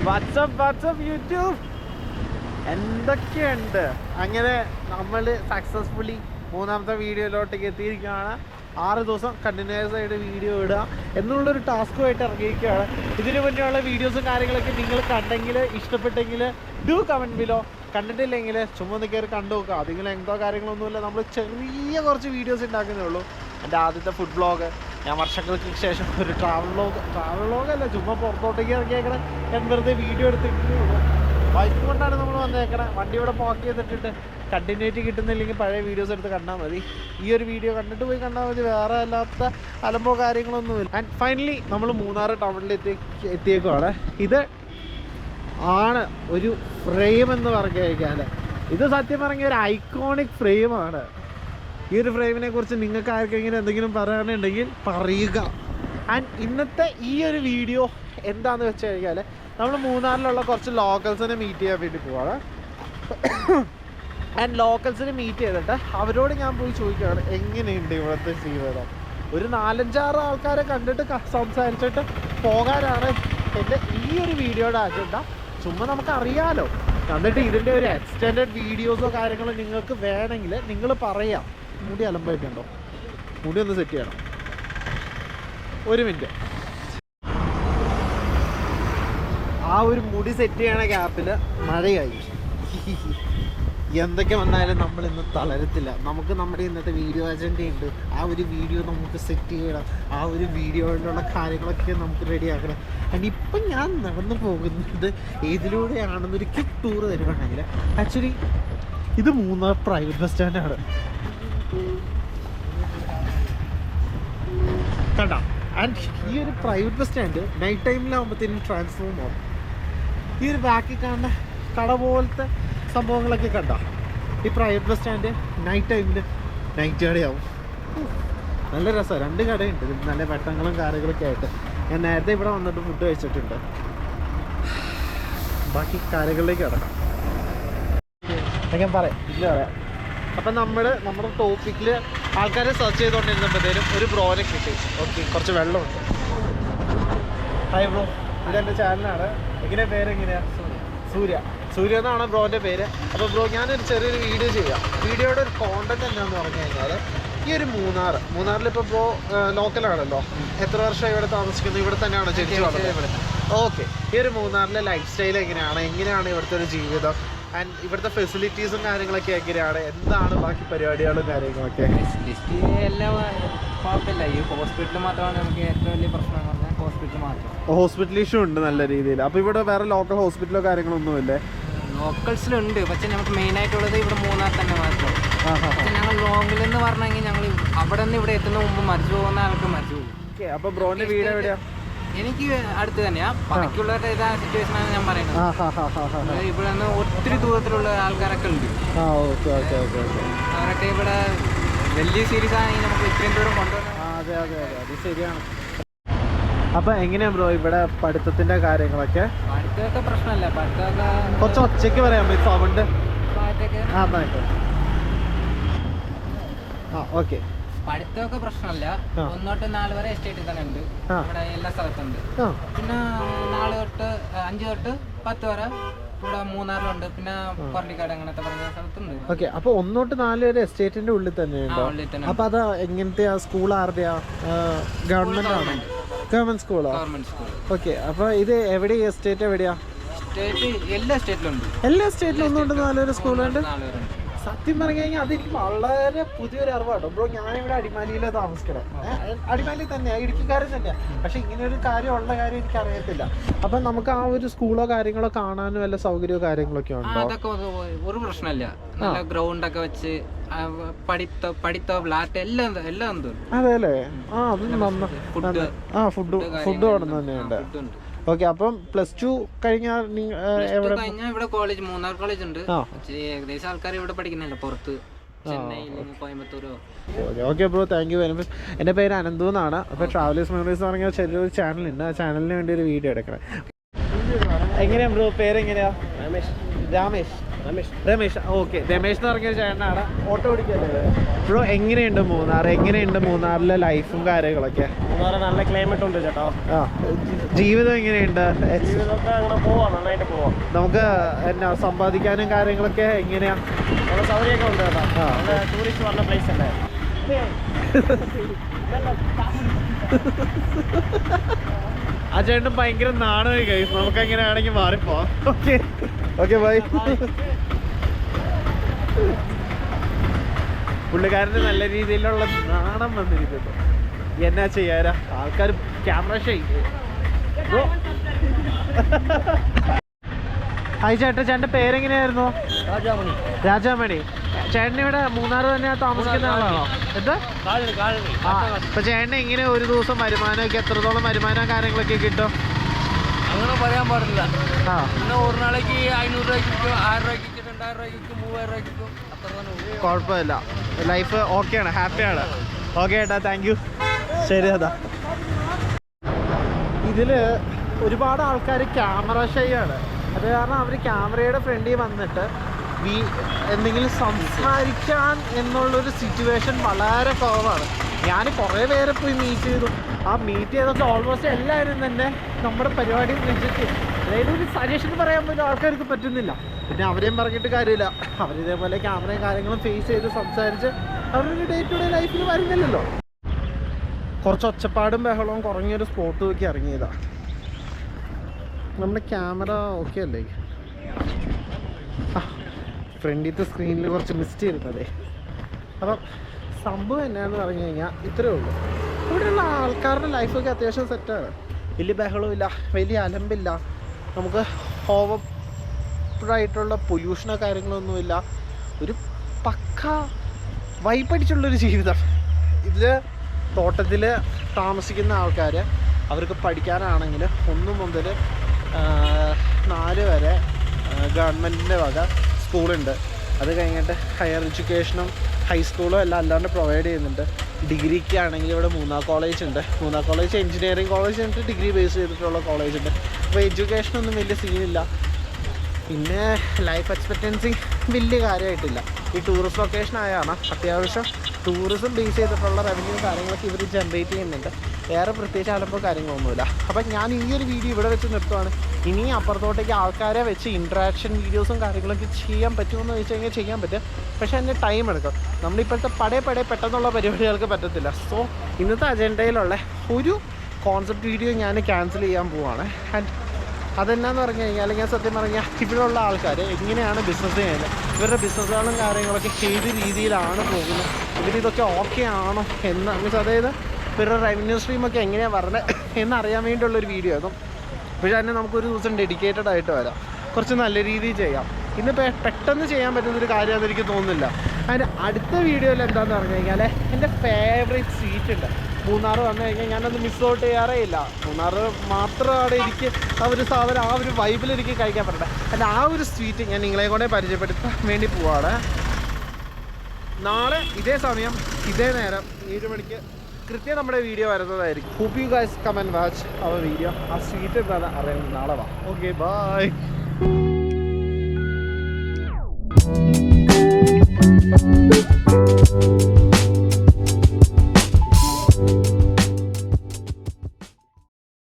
WhatsApp YouTube എന്തൊക്കെയുണ്ട്. അങ്ങനെ നമ്മൾ സക്സസ്ഫുള്ളി മൂന്നാമത്തെ വീഡിയോയിലോട്ടേക്ക് എത്തിയിരിക്കുകയാണ്. 6 ദിവസം കണ്ടിന്യൂസ് ആയിട്ട് വീഡിയോ ഇടുക എന്നുള്ളൊരു ടാസ്കുമായിട്ട് ഇറങ്ങിയിരിക്കുകയാണ്. ഇതിനു മുന്നേയുള്ള വീഡിയോസും കാര്യങ്ങളൊക്കെ നിങ്ങൾ കണ്ടെങ്കിൽ ഇഷ്ടപ്പെട്ടെങ്കിൽ ഡു കമൻറ്റ് ബിലോ. കണ്ടിട്ടില്ലെങ്കിൽ ചുമ്മാ ഒന്ന് കയറി കണ്ടു നോക്കുക. അതിങ്ങനെ എന്തോ കാര്യങ്ങളൊന്നുമില്ല, നമ്മൾ ചെറിയ കുറച്ച് വീഡിയോസ് ഉണ്ടാക്കുന്നേ ഉള്ളൂ. എൻ്റെ ആദ്യത്തെ ഫുഡ് വ്ളോഗ്, ഞാൻ വർഷങ്ങൾക്ക് ശേഷം ഒരു ട്രാവൽ വ്ളോഗല്ല, ചുമ്മാ പുറത്തോട്ടേക്ക് ഇറങ്ങിയേക്കണേ. ഞാൻ വെറുതെ വീഡിയോ എടുത്തിട്ടേ ഉള്ളൂ. ബൈക്ക് കൊണ്ടാണ് നമ്മൾ വന്നേക്കണേ. വണ്ടി ഇവിടെ പാർക്ക് ചെയ്തിട്ടിട്ട് കണ്ടിന്യൂറ്റി കിട്ടുന്നില്ലെങ്കിൽ പഴയ വീഡിയോസ് എടുത്ത് കണ്ടാൽ മതി. ഈ ഒരു വീഡിയോ കണ്ടിട്ട് പോയി കണ്ടാൽ മതി, വേറെ അല്ലാത്ത അലമ്പോ കാര്യങ്ങളൊന്നുമില്ല. ആൻഡ് ഫൈനലി നമ്മൾ മൂന്നാർ ടൗണിൽ എത്തിയേക്കുവാണ്. ഇത് ആണ് ഒരു ഫ്രെയിം എന്ന് പറഞ്ഞു കഴിഞ്ഞാൽ, ഇത് സത്യം പറഞ്ഞ ഒരു ഐക്കോണിക് ഫ്രെയിമാണ്. ഈ ഒരു ഫ്രെയിമിനെ കുറിച്ച് നിങ്ങൾക്ക് ആർക്കെങ്കിലും എന്തെങ്കിലും പറയാനുണ്ടെങ്കിൽ പറയുക. ആൻഡ് ഇന്നത്തെ ഈ ഒരു വീഡിയോ എന്താണെന്ന് വെച്ച് കഴിഞ്ഞാൽ, നമ്മൾ മൂന്നാറിലുള്ള കുറച്ച് ലോക്കൽസിനെ മീറ്റ് ചെയ്യാൻ വേണ്ടി പോവാണ്. ആൻഡ് ലോക്കൽസിനെ മീറ്റ് ചെയ്തിട്ട് അവരോട് ഞാൻ പോയി ചോദിക്കുകയാണ് എങ്ങനെയുണ്ട് ഇവിടുത്തെ ജീവിതം. ഒരു 4-5 ആൾക്കാരെ കണ്ടിട്ട് സംസാരിച്ചിട്ട് പോകാനാണ് എൻ്റെ ഈ ഒരു വീഡിയോയുടെ അജണ്ട. ചുമ്മാ നമുക്കറിയാലോ. എന്നിട്ട് ഇതിൻ്റെ ഒരു എക്സ്റ്റെൻഡഡ് വീഡിയോസോ കാര്യങ്ങളോ നിങ്ങൾക്ക് വേണമെങ്കിൽ നിങ്ങൾ പറയാം. മുടി അലമ്പായിട്ടുണ്ടോ? മുടി ഒന്ന് സെറ്റ് ചെയ്യണം. 1 മിനിറ്റ്. ആ ഒരു മുടി സെറ്റ് ചെയ്യണ ഗ്യാപ്പിൽ മഴയായി. എന്തൊക്കെ വന്നാലും നമ്മൾ ഇന്ന് തളരത്തില്ല. നമുക്ക് നമ്മുടെ ഇന്നത്തെ വീഡിയോ അജണ്ടയുണ്ട്. ആ ഒരു വീഡിയോ നമുക്ക് സെറ്റ് ചെയ്യണം. ആ ഒരു വീഡിയോയിലുള്ള കാര്യങ്ങളൊക്കെ നമുക്ക് റെഡിയാക്കണം. ആൻഡ് ഇപ്പം ഞാൻ നടന്നു പോകുന്നത് ഏതിലൂടെയാണെന്നൊരു ക്വിക്ക് ടൂർ തരുവാണെങ്കിൽ, ആക്ച്വലി ഇത് മൂന്നാർ പ്രൈവറ്റ് ബസ് സ്റ്റാൻഡാണ്. കണ്ട. ആൻഡ് ഈ ഒരു പ്രൈവറ്റ് ബസ് സ്റ്റാൻഡ് നൈറ്റ് ടൈമിലാകുമ്പോഴത്തേനും ട്രാൻസ്ഫോം ആവും. ഈ ഒരു ബാക്കിൽ കാണുന്ന കട പോലത്തെ സംഭവങ്ങളൊക്കെ കണ്ട. ഈ പ്രൈവറ്റ് ബസ് സ്റ്റാൻഡ് നൈറ്റ് ടൈമിൽ നൈറ്റ് കടയാവും. നല്ല രസമാണ്. 2 കടയുണ്ട്, നല്ല വെട്ടങ്ങളും കാര്യങ്ങളൊക്കെ ആയിട്ട്. ഞാൻ നേരത്തെ ഇവിടെ വന്നിട്ട് ഫുഡ് കഴിച്ചിട്ടുണ്ട്. ബാക്കി കാര്യങ്ങളിലേക്ക് കിടക്കാം. ഞാൻ പറയാം, ഇല്ല പറയാം. അപ്പം നമ്മുടെ ടോപ്പിക്കിൽ ആൾക്കാരെ സെർച്ച് ചെയ്തുകൊണ്ടിരുന്നപ്പോഴത്തേനും ഒരു ബ്രോനെ കിട്ടി. ഓക്കെ, കുറച്ച് വെള്ളമുണ്ട്. ഹായ് ബ്രോ, ഇതെൻ്റെ ചാനലാണ്. എങ്ങനെയാണ് പേരെങ്ങനെയാണ്? സൂര്യ എന്നാണ് ബ്രോൻ്റെ പേര്. അപ്പോൾ ബ്രോ, ഞാനൊരു ചെറിയൊരു വീഡിയോ ചെയ്യാം. വീഡിയോയുടെ ഒരു കോണ്ടന്റ് എന്താണെന്ന് പറഞ്ഞു കഴിഞ്ഞാൽ, ഈ ഒരു മൂന്നാറിലിപ്പോൾ ബ്രോ ലോക്കലാണല്ലോ. എത്ര വർഷമായി ഇവിടെ താമസിക്കുന്നത്? ഇവിടെ തന്നെയാണോ ജനിച്ചു വളർന്നത്? ഓക്കെ. ഈ ഒരു മൂന്നാറിലെ ലൈഫ് സ്റ്റൈൽ എങ്ങനെയാണ് ഇവിടുത്തെ ഒരു ജീവിതം? ആൻഡ് ഇവിടുത്തെ ഫെസിലിറ്റീസും കാര്യങ്ങളൊക്കെ എങ്ങനെയാണ്? എന്താണ് ബാക്കി പരിപാടികളും കാര്യങ്ങളൊക്കെ? എല്ലാം കുഴപ്പമില്ല. ഈ ഹോസ്പിറ്റൽ മാത്രമാണ് നമുക്ക് ഏറ്റവും വലിയ പ്രശ്നം. ഹോസ്പിറ്റൽ മാത്രം. ഹോസ്പിറ്റൽ ഇഷ്യൂ ഉണ്ട് നല്ല രീതിയിൽ. അപ്പോൾ ഇവിടെ വേറെ ലോക്കൽ ഹോസ്പിറ്റലോ കാര്യങ്ങളൊന്നും ഇല്ലേ? ലോക്കൽസിലുണ്ട്, പക്ഷെ നമുക്ക് മെയിൻ ആയിട്ടുള്ളത് ഇവിടെ മൂന്നാർ തന്നെ മാത്രം. ഞങ്ങൾ ലോങ്ങിലെന്ന് പറഞ്ഞെങ്കിൽ ഞങ്ങൾ അവിടെ നിന്ന് ഇവിടെ എത്തുന്ന മുമ്പ് മരിച്ചു പോകുന്ന ആൾക്ക് മരിച്ചു പോകും. അപ്പോൾ ബ്രോന്റെ വീട് എവിടെയാ? എനിക്ക് അടുത്ത് തന്നെയാ. ബാക്കിയുള്ളവരുടെ ഇതാ സിറ്റുവേഷനാണ് ഞാൻ പറയുന്നത്. ഇവിടെ നിന്ന് ഒത്തിരി ദൂരത്തിലുള്ള ആൾക്കാരൊക്കെ ഉണ്ട്. അവരൊക്കെ ഇവിടെ വലിയ സീരീസ് ആണെങ്കിൽ നമുക്ക് ഇത്രയും ദൂരം കൊണ്ടുവരാം. അതെ, അത് ശരിയാണ്. അപ്പൊ എങ്ങനെയാ ബ്രോ ഇവിടെ പഠിത്തത്തിന്റെ കാര്യങ്ങളൊക്കെ? പഠിത്തമൊക്കെ പ്രശ്നമല്ല. പഠിത്തമൊക്കെ കുറച്ച് ഒച്ചയ്ക്ക് പറയാൻ പറ്റും, സൗണ്ട്. ഓക്കെ. പഠിത്തമൊക്കെ പ്രശ്നമല്ല. 1 തൊട്ട് 4 വരെ എസ്റ്റേറ്റിൽ തന്നെ ഉണ്ട്. ഇവിടെ എല്ലാ സ്ഥലത്തുണ്ട്. പിന്നെ 4 തൊട്ട് 5 തൊട്ട് 10 വരെ ഇവിടെ മൂന്നാറിലുണ്ട്. പിന്നെ കൊറലിക്കാട് അങ്ങനത്തെ പറഞ്ഞ സ്ഥലത്തുണ്ട്. ഓക്കെ. അപ്പൊ 1 തൊട്ട് 4 വരെ എസ്റ്റേറ്റിന്റെ ഉള്ളിൽ തന്നെയുണ്ടോ? അപ്പൊ അത് എങ്ങനത്തെ സ്കൂൾ? ആരുടെയാ? ഗവൺമെന്റ് ആണോ? ഗവൺമെന്റ് സ്കൂളോ? Government school. ഓക്കെ. അപ്പൊ ഇത് എവിടെയാ? എസ്റ്റേറ്റ് എവിടെയാ? എല്ലാ സ്റ്റേറ്റിലുണ്ട്. എല്ലാ സ്റ്റേറ്റിലും 1 തൊട്ട് 4 വരെ സ്കൂളുണ്ട്. സത്യം പറഞ്ഞു കഴിഞ്ഞാൽ അതെനിക്ക് വളരെ പുതിയൊരു അറിവാട്ടോ ബ്രോ. ഞാനിവിടെ അടിമാലിയിലാണ് താമസിക്കണേ. അടിമാലി തന്നെയാണ്, ഇടുക്കിക്കാരൻ തന്നെയാണ്. പക്ഷെ ഇങ്ങനെയൊരു കാര്യമുള്ള കാര്യം എനിക്ക് അറിയത്തില്ല. അപ്പം നമുക്ക് ആ ഒരു സ്കൂളോ കാര്യങ്ങളോ കാണാനും വല്ല സൗകര്യമോ കാര്യങ്ങളൊക്കെ ഉണ്ടോ? അതൊക്കെ ഒരു പ്രശ്നമില്ല. നല്ല ഗ്രൗണ്ട് ഒക്കെ വെച്ച് പഠിത്തോ ഫ്ലാറ്റ് എല്ലാം ഉണ്ട്. അതെ അല്ലേ? അത് ഫുഡ് അവിടെ തന്നെയുണ്ട്. ഓക്കെ. അപ്പം +2 കഴിഞ്ഞാൽ ഇവിടെ കോളേജ് മൂന്നാർ കോളേജ് ഉണ്ട്. ഏകദേശം ആൾക്കാർ ഇവിടെ പഠിക്കുന്നില്ല, പുറത്ത് കോയമ്പത്തൂരോ. Okay bro, thank you very much. എൻ്റെ പേര് അനന്തു എന്നാണ്. അപ്പോൾ ട്രാവലേഴ്സ് മെമ്മറീസ് എന്ന് പറഞ്ഞാൽ ചെറിയൊരു ചാനലുണ്ട്. ആ ചാനലിന് വേണ്ടി ഒരു വീഡിയോ എടുക്കണം. എങ്ങനെയാ ബ്രോ പേരെങ്ങനെയാ? രമേശ്. രമേശ്. ഓക്കെ, രമേശ് എന്ന് പറഞ്ഞ ചേട്ടനാണ്. ഓട്ടോ ഓടിക്കല്ലേ ബ്രോ? എങ്ങനെയുണ്ട് മൂന്നാർ? എങ്ങനെയുണ്ട് മൂന്നാറിലെ ലൈഫും കാര്യങ്ങളൊക്കെ? മൂന്നാർ നല്ല ക്ലൈമറ്റ് ഉണ്ട് ചേട്ടാ. ആ, ജീവിതം എങ്ങനെയുണ്ട്? ജീവിതമൊക്കെ അങ്ങനെ പോവാം, നന്നായിട്ട് പോവാം. നമുക്ക് എന്നാ സമ്പാദിക്കാനും കാര്യങ്ങളൊക്കെ എങ്ങനെയാ? നല്ല സൗകര്യമൊക്കെ ഉണ്ട് ചേട്ടാ. നല്ല ടൂറിസ്റ്റ് വന്ന പ്ലേസ് അല്ലേ. ആ ചേട്ടൻ ഭയങ്കര നാണമായി കഴിയും. നമുക്ക് എങ്ങനെയാണെങ്കിൽ മാറിപ്പോവാം. Okay okay, bye. പുള്ളിക്കാരന് നല്ല രീതിയിലുള്ള നാണം വന്നിരിക്കുന്നു. എന്നാ ചെയ്യാരാ, ആൾക്കാർ ക്യാമറ ഷെയ്ക്ക്. ഹായ് ചേട്ടാ, ചേട്ടൻ്റെ പേരെങ്ങനെയായിരുന്നു? രാജാമണി. ചേട്ടൻ ഇവിടെ മൂന്നാർ തന്നെയാ താമസിക്കുന്ന ആളാണോ? എന്താ? ആ, ഇപ്പൊ ചേട്ടന് എങ്ങനെ ഒരു ദിവസം വരുമാനമൊക്കെ എത്രത്തോളം വരുമാനം കാര്യങ്ങളൊക്കെ കിട്ടും? അങ്ങനെ പറയാൻ പാടില്ല. ആ, പിന്നെ ഒരു നാളേക്ക് 500 രൂപയ്ക്ക് 1000 രൂപയ്ക്ക് 2000 രൂപയ്ക്ക് 3000 രൂപയ്ക്ക് അത്ര തന്നെ. കുഴപ്പമില്ല, ലൈഫ് ഓക്കെയാണ്, ഹാപ്പിയാണ്. ഓക്കെ ഏട്ടാ, താങ്ക് യു. ശരി അതാ. ഇതിൽ ഒരുപാട് ആൾക്കാർ ക്യാമറ ഷൈ ആണ്. അത് കാരണം അവർ ക്യാമറയുടെ ഫ്രണ്ടിൽ വന്നിട്ട് എന്തെങ്കിലും സംസാരിക്കാൻ എന്നുള്ളൊരു സിറ്റുവേഷൻ വളരെ കുറവാണ്. ഞാൻ കുറേ പേരെ പോയി മീറ്റ് ചെയ്തു. ആ മീറ്റ് ചെയ്തൊക്കെ ഓൾമോസ്റ്റ് എല്ലാവരും തന്നെ നമ്മുടെ പരിപാടി വെച്ചിട്ട് അതായത് ഒരു സജഷൻ പറയാൻ പോലും ആൾക്കാർക്ക് പറ്റുന്നില്ല. പിന്നെ അവരെയും പറഞ്ഞിട്ട് കാര്യമില്ല. അവരിതേപോലെ ക്യാമറയും കാര്യങ്ങളും ഫേസ് ചെയ്ത് സംസാരിച്ച് അവരുടെ ഡേ ടു ഡേ ലൈഫിൽ വരുന്നില്ലല്ലോ. കുറച്ച് ഒച്ചപ്പാടും ബഹളവും കുറഞ്ഞൊരു സ്പോട്ട് നോക്കി ഇറങ്ങിയതാണ്. നമ്മുടെ ക്യാമറ ഓക്കെ അല്ലേ? ആ, ഫ്രണ്ടിലത്തെ സ്ക്രീനിൽ കുറച്ച് മിസ്റ്റ് ചെയ്തിട്ടതേ. അപ്പം സംഭവം എന്നാന്ന് പറഞ്ഞു കഴിഞ്ഞാൽ ഇത്രയേ ഉള്ളൂ. ഇവിടെയുള്ള ആൾക്കാരുടെ ലൈഫൊക്കെ അത്യാവശ്യം സെറ്റാണ്. വലിയ ബഹളമില്ല, വലിയ അലമ്പില്ല, നമുക്ക് ഓവറായിട്ടുള്ള പൊല്യൂഷനോ കാര്യങ്ങളൊന്നുമില്ല. ഒരു പക്ക വൈപ്പടിച്ചുള്ളൊരു ജീവിതം. ഇതിൽ തോട്ടത്തിൽ താമസിക്കുന്ന ആൾക്കാർ അവർക്ക് പഠിക്കാനാണെങ്കിൽ 1 മുതൽ 4 വരെ ഗവൺമെൻറ്റിൻ്റെ വക സ്കൂളുണ്ട്. അത് കഴിഞ്ഞിട്ട് ഹയർ എഡ്യൂക്കേഷനും ഹൈസ്കൂളും എല്ലാം അല്ലാണ്ട് പ്രൊവൈഡ് ചെയ്യുന്നുണ്ട്. ഡിഗ്രിക്ക് ആണെങ്കിൽ ഇവിടെ മൂന്നാർ കോളേജ് ഉണ്ട്. മൂന്നാർ കോളേജ് എഞ്ചിനീയറിംഗ് കോളേജ് ഉണ്ട്, ഡിഗ്രി ബേസ് ചെയ്തിട്ടുള്ള കോളേജ് ഉണ്ട്. അപ്പോൾ എഡ്യൂക്കേഷനൊന്നും വലിയ സീനില്ല. പിന്നെ ലൈഫ് എക്സ്പെക്റ്റൻസി വലിയ കാര്യമായിട്ടില്ല. ഈ ടൂറിസ്റ്റ് ലൊക്കേഷൻ ആയാണ് അത്യാവശ്യം ടൂറിസം ബേസ് ചെയ്തിട്ടുള്ള റവന്യൂ കാര്യങ്ങളൊക്കെ ഇവർ ജനറേറ്റ് ചെയ്യുന്നുണ്ട്. വേറെ പ്രത്യേകിച്ച് അലമ്പോ കാര്യങ്ങളൊന്നുമില്ല. അപ്പം ഞാൻ ഈ ഒരു വീഡിയോ ഇവിടെ വെച്ച് നിർത്തുവാണ്. ഇനി അപ്പുറത്തോട്ടേക്ക് ആൾക്കാരെ വെച്ച് ഇൻട്രാക്ഷൻ വീഡിയോസും കാര്യങ്ങളൊക്കെ ചെയ്യാൻ പറ്റുമെന്ന് വെച്ച് കഴിഞ്ഞാൽ ചെയ്യാൻ പറ്റും. പക്ഷേ അതിൻ്റെ ടൈം എടുക്കും. നമ്മളിപ്പോഴത്തെ പടേ പെട്ടെന്നുള്ള പരിപാടികൾക്ക് പറ്റത്തില്ല. സോ ഇന്നത്തെ അജണ്ടയിലുള്ള ഒരു കോൺസെപ്റ്റ് വീഡിയോ ഞാൻ ക്യാൻസൽ ചെയ്യാൻ പോവാണ്. ആൻഡ് അതെന്നാന്ന് പറഞ്ഞു കഴിഞ്ഞാൽ ഞാൻ സത്യം പറഞ്ഞാൽ ഇവിടെയുള്ള ആൾക്കാർ എങ്ങനെയാണ് ബിസിനസ് ചെയ്യുന്നത്, ഇവരുടെ ബിസിനസ്സുകളും കാര്യങ്ങളൊക്കെ ഏത് രീതിയിലാണ് പോകുന്നത്, ഇവരിതൊക്കെ ഓക്കെ ആണോ എന്ന് മീൻസ് അതായത് ഇവരുടെ റവന്യൂ സ്ട്രീമൊക്കെ എങ്ങനെയാണ് പറഞ്ഞത് എന്നറിയാൻ വേണ്ടിയുള്ളൊരു വീഡിയോ ആകും. പക്ഷേ അതിന് നമുക്കൊരു ദിവസം ഡെഡിക്കേറ്റഡ് ആയിട്ട് വരാം, കുറച്ച് നല്ല രീതിയിൽ ചെയ്യാം. ഇന്ന് പെട്ടെന്ന് ചെയ്യാൻ പറ്റുന്നൊരു കാര്യമാണെന്ന് എനിക്ക് തോന്നുന്നില്ല. അതിൻ്റെ അടുത്ത വീഡിയോയിൽ എന്താണെന്ന് പറഞ്ഞു കഴിഞ്ഞാൽ എൻ്റെ ഫേവറേറ്റ് സ്വീറ്റ് ഉണ്ട്. മൂന്നാർ വന്നു കഴിഞ്ഞാൽ ഞാനത് മിസ് ഔട്ട് ചെയ്യാറേ ഇല്ല. മൂന്നാർ മാത്രമാണ് എനിക്ക് ആ ഒരു സാധനം ആ ഒരു വൈബിൽ എനിക്ക് കഴിക്കാൻ പറ്റട്ടെ. എൻ്റെ ആ ഒരു സ്വീറ്റ് ഞാൻ നിങ്ങളെ കൊണ്ടേ പരിചയപ്പെടുത്താൻ വേണ്ടി പോവാണ്. നാളെ ഇതേ സമയം ഇതേ നേരം 7 മണിക്ക് കൃത്യം നമ്മുടെ വീഡിയോ വരുന്നതായിരിക്കും. Hope you guys come and watch our video. ആ സ്വീറ്റ് എന്താണെന്ന് അറിയാൻ നാളെ വാ. Okay, by.